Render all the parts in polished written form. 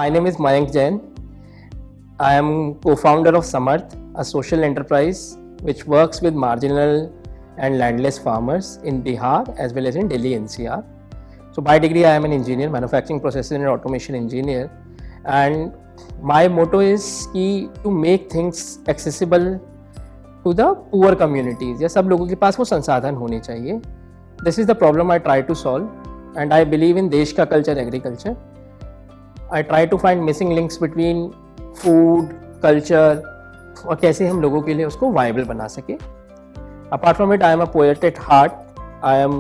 My name is Mayank Jain. I am co-founder of Samarth, a social enterprise which works with marginal and landless farmers in Bihar as well as in Delhi NCR. So by degree I am an engineer, manufacturing process and automation engineer, and my motto is to make things accessible to the poor communities, या सब लोगों के पास वो संसाधन होने चाहिए. This is the problem I try to solve, and I believe in देश का culture, agriculture. I try to find missing links between food, culture और कैसे हम लोगों के लिए उसको viable बना सके. Apart from it, I am a poet at heart. I am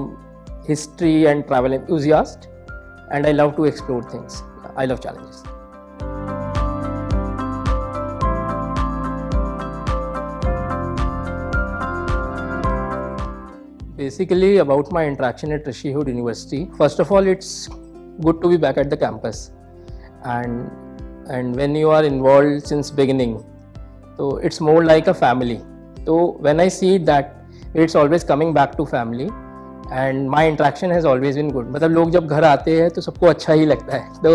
history and travel enthusiast, and I love to explore things. I love challenges. Basically, about my interaction at Rishi Hood University. First of all, it's good to be back at the campus, and when you are involved since beginning, so it's more like a family. So when I see that, it's always coming back to family, and my interaction has always been good. मतलब लोग जब घर आते हैं तो सबको अच्छा ही लगता है. तो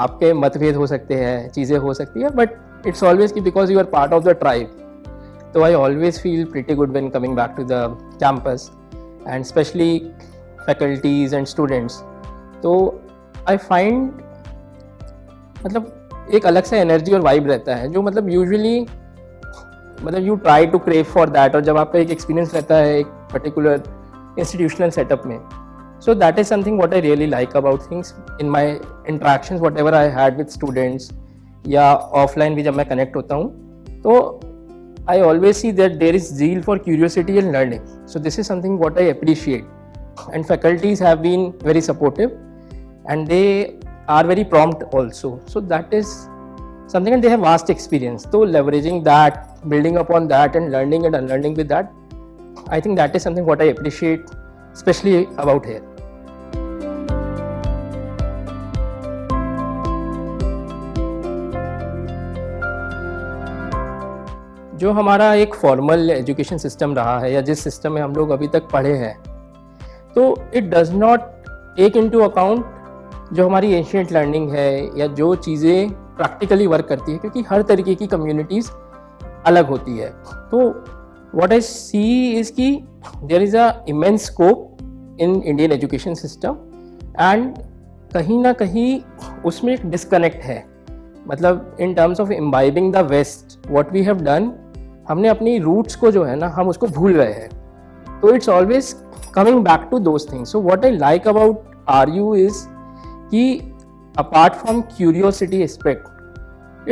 आपके मतभेद हो सकते हैं, चीज़ें हो सकती है, but it's always because you are part of the tribe. So I always feel pretty good when coming back to the campus, and especially faculties and students. So I find मतलब एक अलग सा एनर्जी और vibe रहता है जो मतलब usually मतलब you try to crave for that. और जब आपका एक एक्सपीरियंस रहता है एक पर्टिकुलर इंस्टीट्यूशनल सेटअप में, so that is something what I really like about things in my interactions what ever I had with students, या ऑफलाइन भी जब मैं कनेक्ट होता हूँ, तो I always see that there is zeal for curiosity and learning. So this is something what I appreciate, and faculties have been very supportive, and they are very prompt also. So that is something, and they have vast experience. So leveraging that, building upon that, and learning and unlearning with that, I think that is something what I appreciate, especially about here. जो हमारा एक formal education system रहा है, या जिस system में हम लोग अभी तक पढ़े हैं, तो it does not take into account जो हमारी एंशिएंट लर्निंग है, या जो चीज़ें प्रैक्टिकली वर्क करती है, क्योंकि हर तरीके की कम्युनिटीज़ अलग होती है. तो व्हाट आई सी इज़ कि there is a immense scope in Indian education system, and कहीं ना कहीं उसमें एक डिस्कनेक्ट है. मतलब in terms of imbibing the west, what we have done, हमने अपनी रूट्स को जो है ना, हम उसको भूल गए हैं. तो it's always coming back to those things. So what I like about RU is कि apart from curiosity aspect,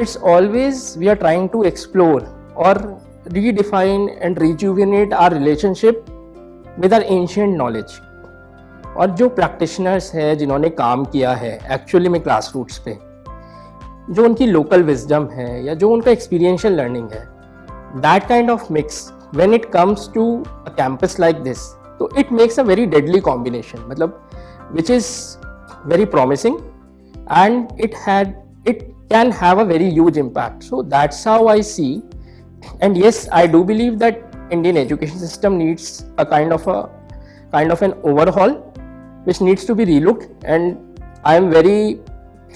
it's always we are trying to explore or redefine and rejuvenate our relationship with our ancient knowledge. और जो practitioners है जिन्होंने काम किया है actually में class roots पे, जो उनकी लोकल विजडम है या जो उनका एक्सपीरियंशियल लर्निंग है, that kind of mix when it comes to a campus like this, तो it makes a very deadly combination, मतलब which is very promising, and it can have a very huge impact. So that's how I see, and yes, I do believe that Indian education system needs a kind of an overhaul which needs to be relooked, and I am very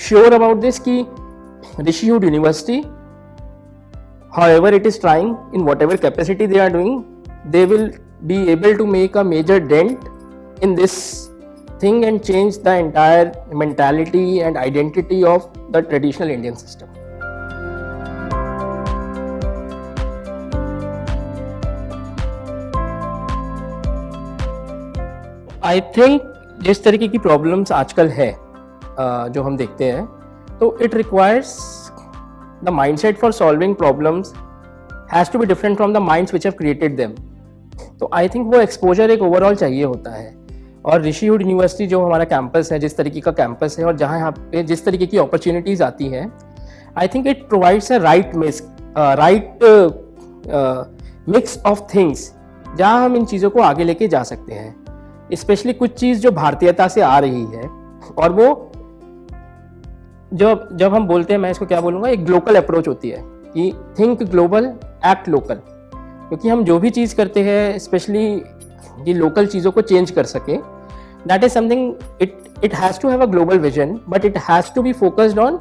sure about this ki Rishi Hood University, however it is trying, in whatever capacity they are doing, they will be able to make a major dent in this thing and change the entire mentality and identity of the traditional Indian system. I think जिस तरीके की problems आजकल है जो हम देखते हैं, तो it requires the mindset for solving problems has to be different from the minds which have created them. तो I think वो exposure एक overall चाहिए होता है. और ऋषि हुड यूनिवर्सिटी जो हमारा कैंपस है, जिस तरीके का कैंपस है और जहाँ यहाँ पे जिस तरीके की अपॉर्चुनिटीज़ आती हैं, I think it provides a right mix of things जहाँ हम इन चीज़ों को आगे लेके जा सकते हैं. स्पेशली कुछ चीज़ जो भारतीयता से आ रही है, और वो जब हम बोलते हैं, मैं इसको क्या बोलूँगा, एक ग्लोबल अप्रोच होती है कि थिंक ग्लोबल एक्ट लोकल, क्योंकि हम जो भी चीज़ करते हैं स्पेशली ये लोकल चीज़ों को चेंज कर सके, that is something, it has to have a global vision, but it has to be focused on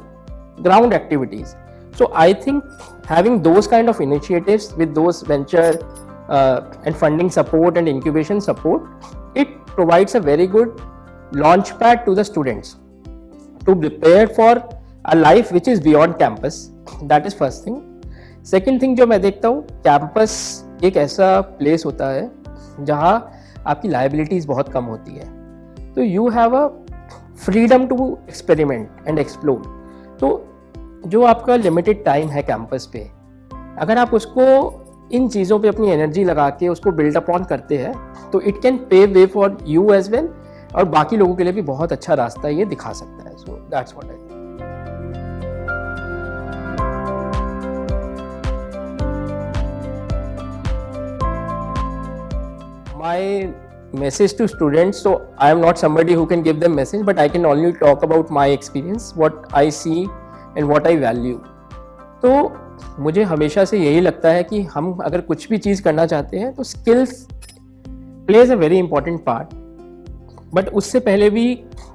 ground activities. So I think having those kind of initiatives with those venture and funding support and incubation support, it provides a very good launch pad to the students to prepare for a life which is beyond campus. That is first thing. Second thing जो मैं देखता हूँ, campus एक ऐसा place होता है जहाँ आपकी लाइबिलिटीज़ बहुत कम होती है, तो you have a freedom to experiment and explore. तो जो आपका लिमिटेड टाइम है कैंपस पे, अगर आप उसको इन चीज़ों पे अपनी एनर्जी लगा के उसको बिल्ड अप ऑन करते हैं, तो it can pay way for you as well, और बाकी लोगों के लिए भी बहुत अच्छा रास्ता ये दिखा सकता है. So that's what I think. My message to students, so I am not somebody who can give them message, but I can only talk about my experience, what I see and what I value. तो मुझे हमेशा से यही लगता है कि हम अगर कुछ भी चीज़ करना चाहते हैं तो skills plays a very important part. But उससे पहले भी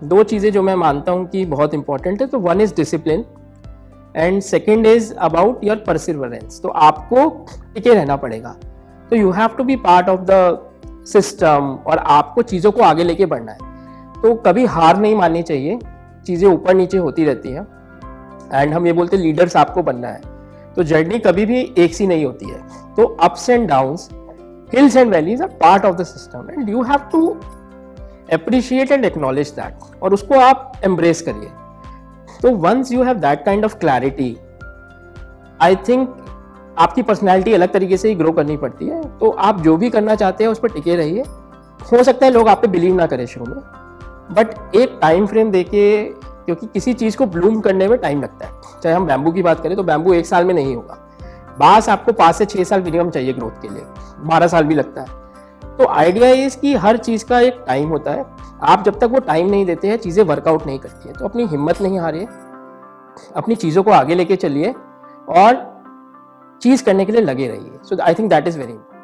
दो चीज़ें जो मैं मानता हूँ कि बहुत इंपॉर्टेंट है, तो one is discipline and second is about your perseverance. तो आपको टिके रहना पड़ेगा. तो you have to be part of the system और आपको चीज़ों को आगे लेके बढ़ना है. तो कभी हार नहीं माननी चाहिए, चीज़ें ऊपर नीचे होती रहती हैं. एंड हम ये बोलते हैं लीडर्स आपको बनना है, तो जर्नी कभी भी एक सी नहीं होती है. तो ups and downs, hills and valleys are part of the system and you have to appreciate and acknowledge that, और उसको आप एम्ब्रेस करिए. तो once you have that kind of clarity, I think आपकी पर्सनैलिटी अलग तरीके से ही ग्रो करनी पड़ती है. तो आप जो भी करना चाहते हैं उस पर टिके रहिए. हो सकता है लोग आप पे बिलीव ना करें शुरू में, बट एक टाइम फ्रेम देके, क्योंकि किसी चीज़ को ब्लूम करने में टाइम लगता है. चाहे हम बैम्बू की बात करें तो बैम्बू 1 साल में नहीं होगा. बांस आपको 5 से 6 साल मिनिमम चाहिए ग्रोथ के लिए, 12 साल भी लगता है. तो आइडिया इज कि हर चीज़ का एक टाइम होता है. आप जब तक वो टाइम नहीं देते हैं, चीज़ें वर्कआउट नहीं करती है. तो अपनी हिम्मत नहीं हारिए, अपनी चीज़ों को आगे लेके चलिए और चीज़ करने के लिए लगे रहिए. So I think that is very important.